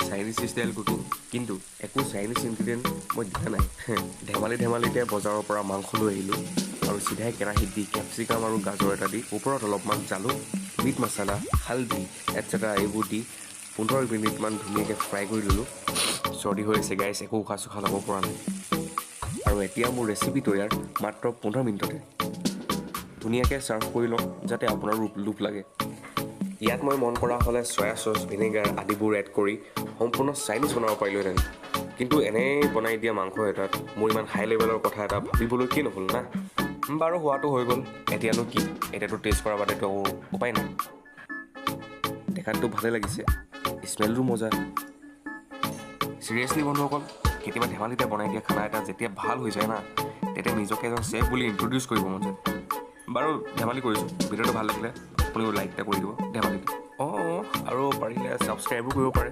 Chinese style cooking, কিন্তু একো Chinese ingredient মই দিয়া নাই। ধেমালিতে বজাৰৰ পৰা মাংস লৈ আহিলোঁ আৰু চিধাই কেৰাহীত দি কেপচিকাম আৰু গাজৰ এটা দি ওপৰত অলপমান জালুক, মিট মছলা, হালধি এটচেট্ৰা এইবোৰ দি 15 মিনিটমান ধুনীয়াকৈ ফ্ৰাই কৰি ল'লোঁ। চৰ্দি হৈ আছে গাইছ, একো উশাহ চুশাহ ল'ব পৰা নাই। আৰু এতিয়া মোৰ ৰেচিপি তৈয়াৰ মাত্ৰ 15 মিনিটতে। ধুনীয়াকৈ ছাৰ্ভ কৰি লওঁ যাতে আপোনাৰো লোভ লাগে। ইয়াত মই মন কৰা হ'লে চয়া চচ, ভিনেগাৰ আদিবোৰ এড কৰি সম্পূৰ্ণ চাইনিজ বনাব পাৰিলোহেঁতেন, কিন্তু এনেই বনাই দিয়া মাংস এটাত মোৰ ইমান হাই লেভেলৰ কথা এটা ভাবিবলৈ কি নহ'ল না। বাৰু হোৱাটো হৈ গ'ল, এতিয়ানো কি, এতিয়াতো টেষ্ট কৰাৰ বাদেতো উপায় নাই। দেখাততো ভালে লাগিছে, স্মেলটো মজা। চিৰিয়াছলি বন্ধুসকল, কেতিয়াবা ধেমালিতে বনাই দিয়া খানা এটা যেতিয়া ভাল হৈ যায় না, তেতিয়া নিজকে এজন চেফ বুলি ইণ্ট্ৰডিউচ কৰিব মন যায়। বাৰু ধেমালি কৰিছোঁ, ভিডিঅ'টো ভাল লাগিলে আপুনিও লাইক এটা কৰি দিব ধেমালিতে। আৰু পাৰিলে ছাবস্ক্ৰাইবো কৰিব পাৰে।